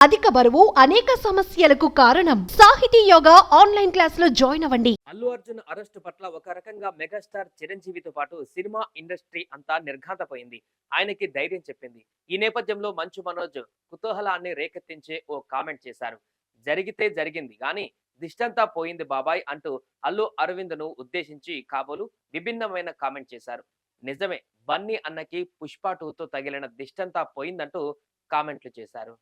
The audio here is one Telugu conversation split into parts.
అధిక బరువు అనేక సమస్యలకు కారణం. సాహితీ యోగా ఆన్లైన్ క్లాసులో జాయిన్ అవ్వండి. అల్లు అర్జున్ అరెస్ట్ పట్ల ఒక రకంగా మెగాస్టార్ చిరంజీవితో పాటు సినిమా ఇండస్ట్రీ అంతా నిర్ఘాంతపోయింది. ఆయనకి ధైర్యం చెప్పింది. ఈ నేపథ్యంలో మంచు మనోజ్ కుతూహలాన్ని రేకెత్తించే ఓ కామెంట్ చేశారు. జరిగితే జరిగింది గాని దిష్టంతా పోయింది బాబాయ్ అంటూ అల్లు అరవింద్ ను ఉద్దేశించి కాబోలు విభిన్నమైన కామెంట్ చేశారు. నిజమే, బన్నీ అన్నకి పుష్ప 2తో తగిలిన దిష్టంతా పోయిందంటూ కామెంట్లు చేశారు.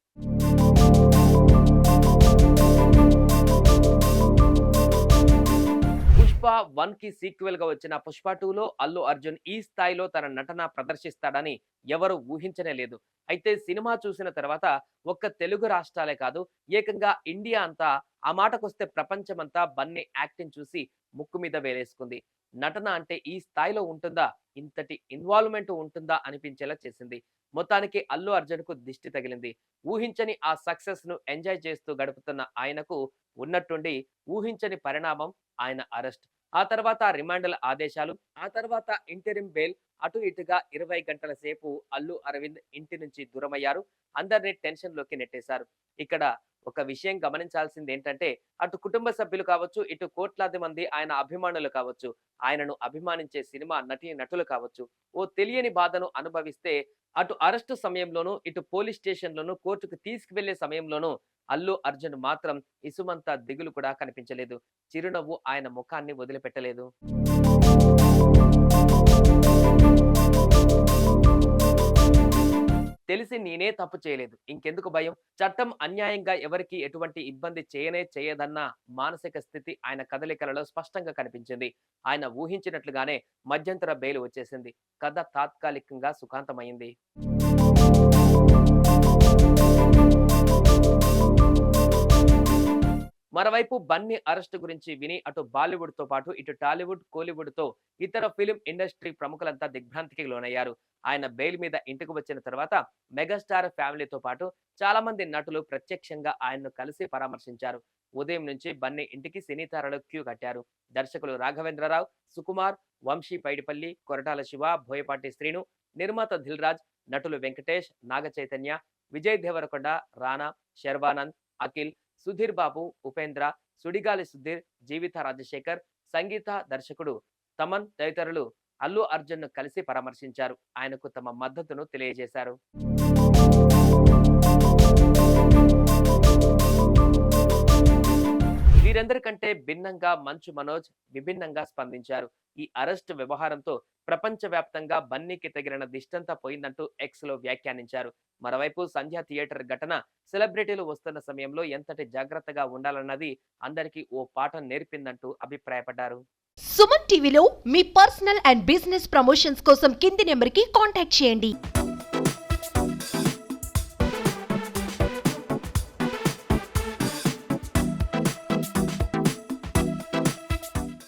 పుష్ప 1 కి సీక్వెల్ గా వచ్చిన పుష్ప 2లో అల్లు అర్జున్ ఈ స్థాయిలో తన నటన ప్రదర్శిస్తాడని ఎవరు ఊహించనే లేదు. అయితే సినిమా చూసిన తర్వాత ఒక్క తెలుగు రాష్ట్రాలే కాదు, ఏకంగా ఇండియా అంతా, ఆ మాటకొస్తే ప్రపంచమంతా బన్నీ యాక్టింగ్ చూసి ముక్కు మీద వేలేసుకుంది. నటన అంటే ఈ స్థాయిలో ఉంటుందా, ఇంతటి ఇన్వాల్వ్మెంట్ ఉంటుందా అనిపించేలా చేసింది. మొత్తానికి అల్లు అర్జున్ కు దిష్టి తగిలింది. ఊహించని ఆ సక్సెస్ ను ఎంజాయ్ చేస్తూ గడుపుతున్న ఆయనకు ఉన్నట్టుండి ఊహించని పరిణామం ఆయన అరెస్ట్. ఆ తర్వాత రిమాండ్ల ఆదేశాలు, ఆ తర్వాత ఇంటరిమ్ బెయిల్. అటు ఇటుగా 20 గంటల సేపు అల్లు అరవింద్ ఇంటి నుంచి దూరమయ్యారు. అందరినీ టెన్షన్ లోకి నెట్టేశారు. ఇక్కడ ఒక విషయం గమనించాల్సింది ఏంటంటే, అటు కుటుంబ సభ్యులు కావచ్చు, ఇటు కోట్లాది మంది ఆయన అభిమానులు కావచ్చు, ఆయనను అభిమానించే సినిమా నటీ నటులు కావచ్చు, ఓ తెలియని బాధను అనుభవిస్తే అటు అరెస్టు సమయంలోనూ, ఇటు పోలీస్ స్టేషన్లోనూ, కోర్టుకు తీసుకువెళ్లే సమయంలోనూ అల్లు అర్జున్ మాత్రం ఇసుమంత దిగులు కూడా కనిపించలేదు. చిరునవ్వు ఆయన ముఖాన్ని వదిలిపెట్టలేదు. తెలిసి నేనే తప్పు చేయలేదు, ఇంకెందుకు భయం, చట్టం అన్యాయంగా ఎవరికి ఎటువంటి ఇబ్బంది చేయదన్న మానసిక స్థితి ఆయన కదలికలలో స్పష్టంగా కనిపించింది. ఆయన ఊహించినట్లుగానే మధ్యంతర బెయిల్ వచ్చేసింది. కథ తాత్కాలికంగా సుఖాంతమైంది. మరోవైపు బన్నీ అరెస్ట్ గురించి విని అటు బాలీవుడ్ తో పాటు ఇటు టాలీవుడ్, కోలీవుడ్ తో ఇతర ఫిలిం ఇండస్ట్రీ ప్రముఖులంతా దిగ్భ్రాంతికి లోనయ్యారు. ఆయన బెయిల్ మీద ఇంటికి వచ్చిన తర్వాత మెగాస్టార్ ఫ్యామిలీతో పాటు చాలా మంది నటులు ప్రత్యక్షంగా ఆయన్ను కలిసి పరామర్శించారు. ఉదయం నుంచి బన్నీ ఇంటికి సినీ తారలు క్యూ కట్టారు. దర్శకులు రాఘవేంద్రరావు, సుకుమార్, వంశీ పైడిపల్లి, కొరటాల శివ, బోయపాటి శ్రీను, నిర్మాత దిల్ రాజ్, నటులు వెంకటేష్, నాగ చైతన్య, విజయ్ దేవరకొండ, రానా, శర్వానంద్, అఖిల్, సుధీర్ బాబు, ఉపేంద్ర, సుడిగాలి సుధీర్, జీవిత రాజశేఖర్, సంగీత దర్శకుడు తమన్ తదితరులు అల్లు అర్జున్ ను కలిసి పరామర్శించారు. ఆయనకు తమ మద్దతును తెలియజేశారు. వీరందరికంటే భిన్నంగా మంచు మనోజ్ విభిన్నంగా స్పందించారు. ఈ అరెస్ట్ వ్యవహారంతో ప్రపంచవ్యాప్తంగా బన్నీకి తగిలిన దిష్టంతా పోయిందంటూ ఎక్స్ లో వ్యాఖ్యానించారు. మరోవైపు సంధ్య థియేటర్ ఘటన సెలబ్రిటీలు వస్తున్న సమయంలో ఎంతటి జాగ్రత్తగా ఉండాలన్నది అందరికీ ఓ పాఠం నేర్పిందంటూ అభిప్రాయపడ్డారు. సుమన్ టీవీలో మీ పర్సనల్ అండ్ బిజినెస్ ప్రమోషన్స్ కోసం కింది నెంబర్కి కాంటాక్ట్ చేయండి.